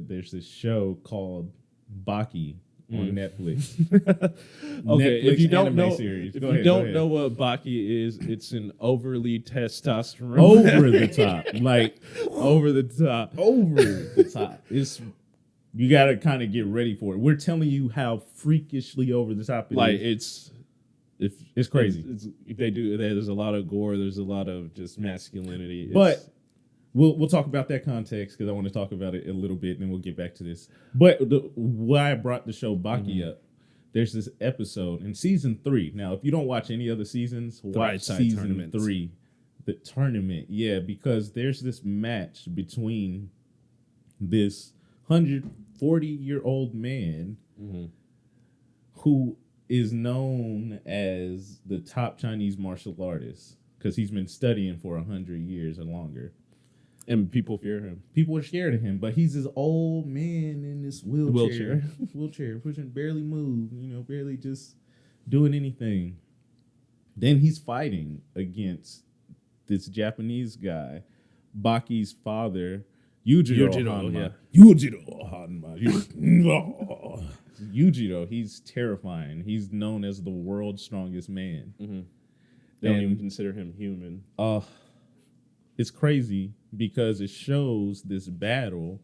there's this show called BAKI on Netflix. Okay, Netflix if you don't anime know, series. if Go you ahead, go don't ahead. know what Baki is, it's an overly testosterone, Over the top, like over the top. over the top. You got to kind of get ready for it. We're telling you how freakishly over the top it Like is. It's crazy. There's a lot of gore. There's a lot of just masculinity. But we'll talk about that context because I want to talk about it a little bit, and then we'll get back to this. But why I brought the show Baki up, there's this episode in season 3. Now, if you don't watch any other seasons, watch season 3, the tournament. Yeah, because there's this match between this 140-year-old man who is known as the top Chinese martial artist because he's been studying for 100 years or longer. And people fear him. People are scared of him, but he's this old man in this wheelchair, pushing, barely move, barely just doing anything. Then he's fighting against this Japanese guy, Baki's father, Yujiro Hanma. Yujiro, he's terrifying. He's known as the world's strongest man. They don't even consider him human. It's crazy because it shows this battle.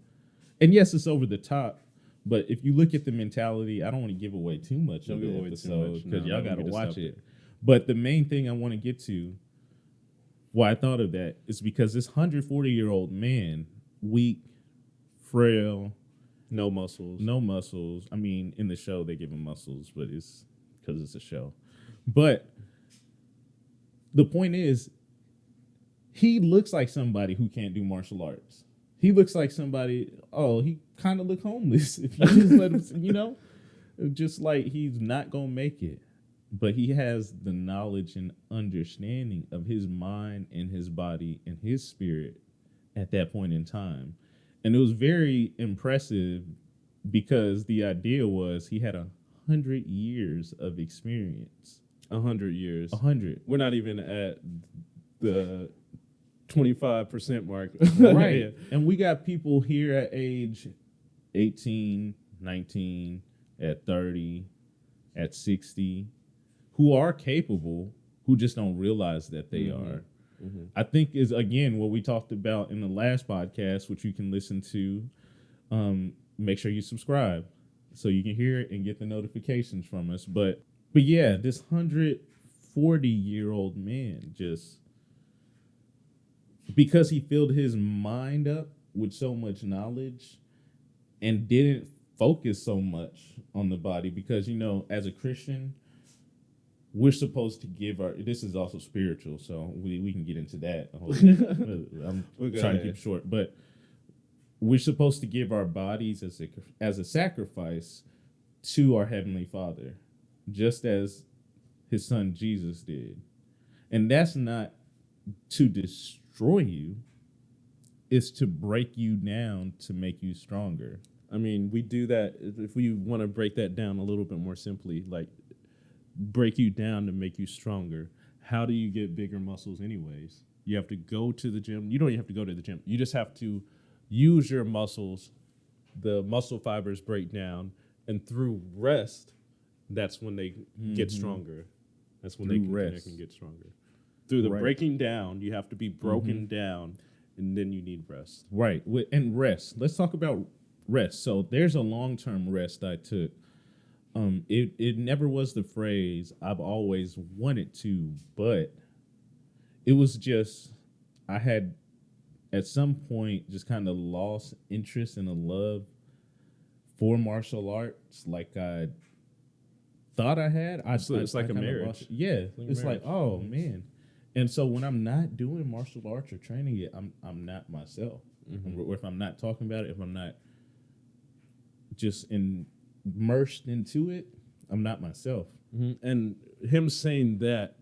And yes, it's over the top. But if you look at the mentality, I don't want to give away too much of the episode because y'all got to watch it. But the main thing I want to get to, why I thought of that, is because this 140-year-old man, weak, frail, No muscles. no muscles. I mean, in the show they give him muscles, but it's because it's a show. But the point is, he looks like somebody who can't do martial arts. He looks like somebody, he kind of look homeless if you just let him, just like he's not going to make it. But he has the knowledge and understanding of his mind and his body and his spirit at that point in time. And it was very impressive because the idea was he had 100 years of experience. 100 years. 100. We're not even at the 25% mark. Right. Yeah. And we got people here at age 18, 19, at 30, at 60, who are capable, who just don't realize that they are. I think is, again, what we talked about in the last podcast, which you can listen to. Make sure you subscribe so you can hear it and get the notifications from us. But yeah, this 140-year-old man, just because he filled his mind up with so much knowledge and didn't focus so much on the body, because, as a Christian, we're supposed to give this is also spiritual, so we can get into that. I'm trying to keep it short, but we're supposed to give our bodies as a sacrifice to our Heavenly Father, just as his son Jesus did. And that's not to destroy you, it's to break you down to make you stronger. I mean, we do that if we want to break that down a little bit more simply, like break you down to make you stronger. How do you get bigger muscles anyways? You have to go to the gym. You don't even have to go to the gym. You just have to use your muscles. The muscle fibers break down, and through rest, that's when they get stronger. That's when they can get stronger. Through the breaking down, you have to be broken down, and then you need rest. Right. And rest. Let's talk about rest. So there's a long-term rest I took. It never was the phrase I've always wanted to, but it was just, I had at some point just kind of lost interest in a love for martial arts like I thought I had. It's like a marriage. It's like, oh man. And so when I'm not doing martial arts or training it, I'm not myself. Or if I'm not talking about it, if I'm not just immersed into it, I'm not myself. And him saying that,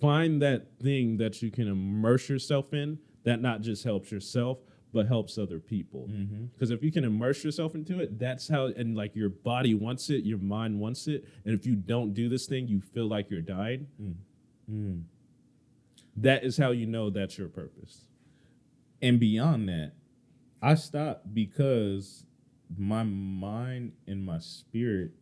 find that thing that you can immerse yourself in that not just helps yourself, but helps other people. Because if you can immerse yourself into it, that's how, and like your body wants it, your mind wants it. And if you don't do this thing, you feel like you're dying. That is how you know that's your purpose. And beyond that, I stopped because my mind and my spirit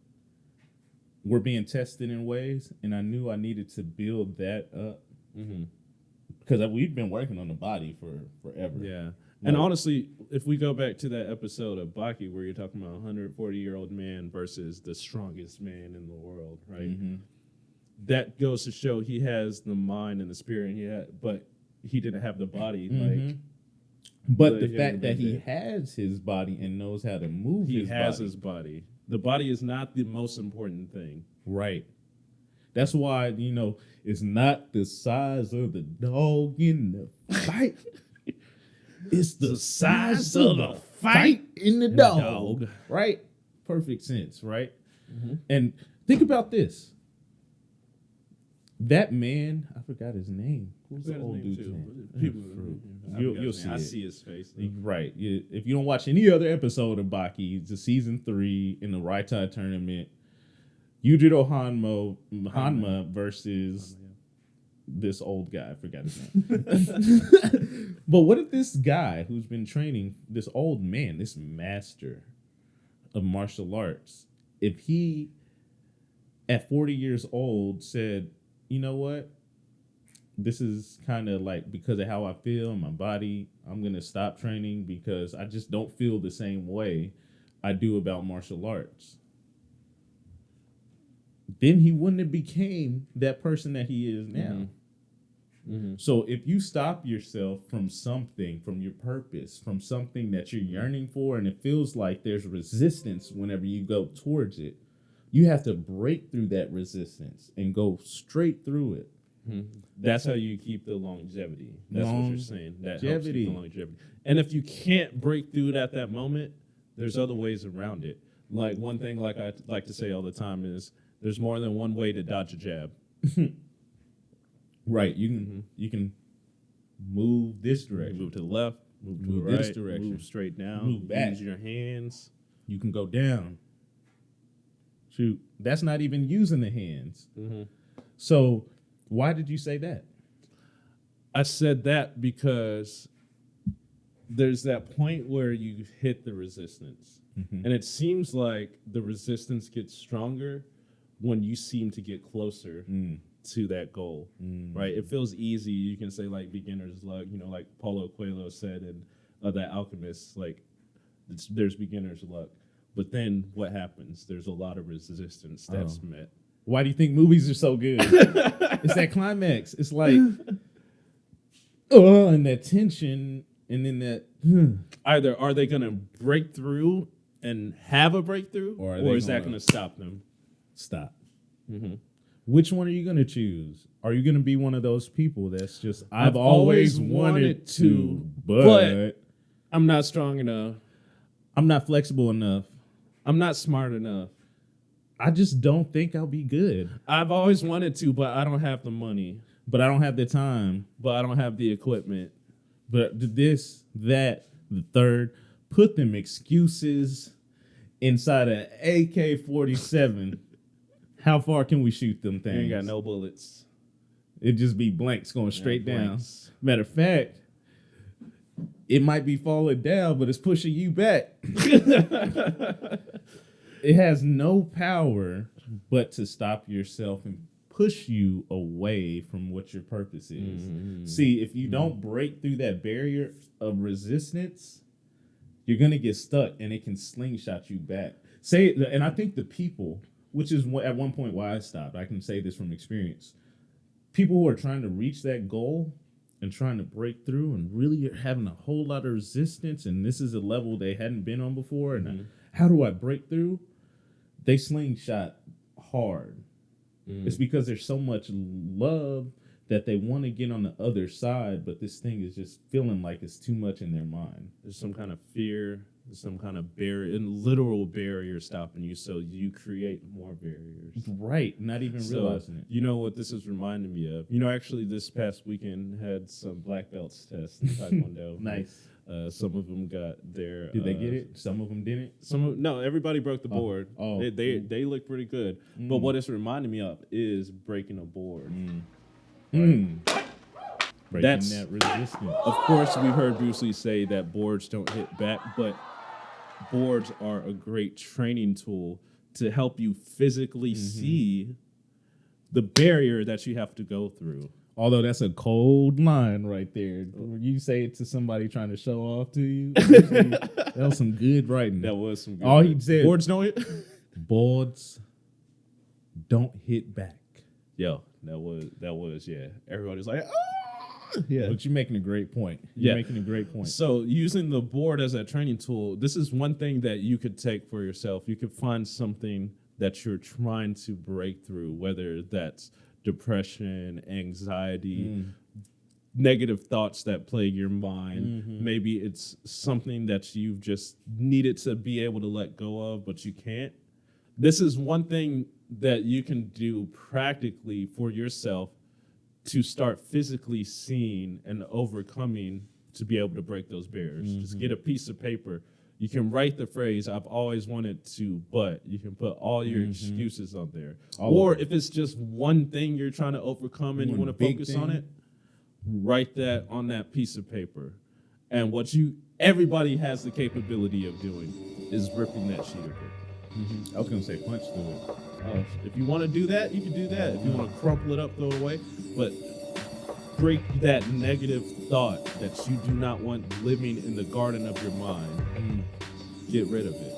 were being tested in ways, and I knew I needed to build that up because we've been working on the body for forever. Yeah. And honestly, if we go back to that episode of BAKI where you're talking about a 140-year-old man versus the strongest man in the world, right? That goes to show he has the mind and the spirit, but he didn't have the body. Like, but the fact that he has his body and knows how to move his body. The body is not the most important thing. Right. That's why, it's not the size of the dog in the fight. It's the size of the fight in the dog. Right? Perfect sense, right? And think about this. That man, I forgot his name. Who's the old dude's name? You'll see I see his face. Right. If you don't watch any other episode of BAKI, it's season 3 in the Raitai tournament. Yujiro Hanma versus this old guy. I forgot his name. But what if this guy who's been training, this old man, this master of martial arts, if he at 40 years old said, you know what? This is kind of like because of how I feel in my body, I'm going to stop training because I just don't feel the same way I do about martial arts. Then he wouldn't have became that person that he is now. So if you stop yourself from something, from your purpose, from something that you're yearning for, and it feels like there's resistance whenever you go towards it, you have to break through that resistance and go straight through it. That's how you keep the longevity. That's what you're saying. That helps keep the longevity. And if you can't break through it at that moment, there's other ways around it. Like one thing, like I like to say all the time, is there's more than one way to dodge a jab. Right. You can move this direction. Move to the left. Move to the right. This direction. Move straight down. Move back. Use your hands. You can go down. Shoot. That's not even using the hands. So why did you say that? I said that because there's that point where you hit the resistance. And it seems like the resistance gets stronger when you seem to get closer to that goal, right? It feels easy. You can say like beginner's luck, like Paulo Coelho said in The Alchemist, like there's beginner's luck. But then what happens? There's a lot of resistance that's met. Why do you think movies are so good? It's that climax. It's like, and that tension, and then that. Either are they going to break through and have a breakthrough, or is that going to stop them? Stop. Which one are you going to choose? Are you going to be one of those people that's just, I've always wanted to, but I'm not strong enough. I'm not flexible enough. I'm not smart enough. I just don't think I'll be good. I've always wanted to, but I don't have the money. But I don't have the time. But I don't have the equipment. But this, that, the third, put them excuses inside an AK-47. How far can we shoot them things? You ain't got no bullets. It'd just be blanks going straight down. Matter of fact, it might be falling down, but it's pushing you back. It has no power but to stop yourself and push you away from what your purpose is. See, if you don't break through that barrier of resistance, you're going to get stuck and it can slingshot you back. And I think the people, which is at one point why I stopped, I can say this from experience, people who are trying to reach that goal and trying to break through and really are having a whole lot of resistance, and this is a level they hadn't been on before, and how do I break through? They slingshot hard. It's because there's so much love that they want to get on the other side, but this thing is just feeling like it's too much in their mind. There's some kind of fear, there's some kind of barrier, literal barrier stopping you, so you create more barriers. Right, not even realizing it. You know what this is reminding me of? Actually, this past weekend had some black belts test in Taekwondo. Nice. Some of them got their. Did they get it? Some of them didn't. No, everybody broke the board. They look pretty good. But what it's reminding me of is breaking a board. Breaking that resistance. Of course, we've heard Bruce Lee say that boards don't hit back, but boards are a great training tool to help you physically see the barrier that you have to go through. Although that's a cold line right there. When you say it to somebody trying to show off to you, that was some good writing. That was some good All writing. he said, boards don't hit. Boards don't hit back. Yo, that was yeah. Everybody's like, oh, yeah. But you're making a great point. You're making a great point. So using the board as a training tool, this is one thing that you could take for yourself. You could find something that you're trying to break through, whether that's depression, anxiety, negative thoughts that plague your mind. Maybe it's something that you've just needed to be able to let go of, but you can't. This is one thing that you can do practically for yourself to start physically seeing and overcoming to be able to break those barriers. Just get a piece of paper. You can write the phrase, I've always wanted to, but you can put all your excuses on there. Or if it's just one thing you're trying to overcome and you want to focus on it, write that on that piece of paper. And what everybody has the capability of doing is ripping that sheet of paper. I was going to say punch through it. If you want to do that, you can do that. If you want to crumple it up, throw it away. But break that negative thought that you do not want living in the garden of your mind. Get rid of it.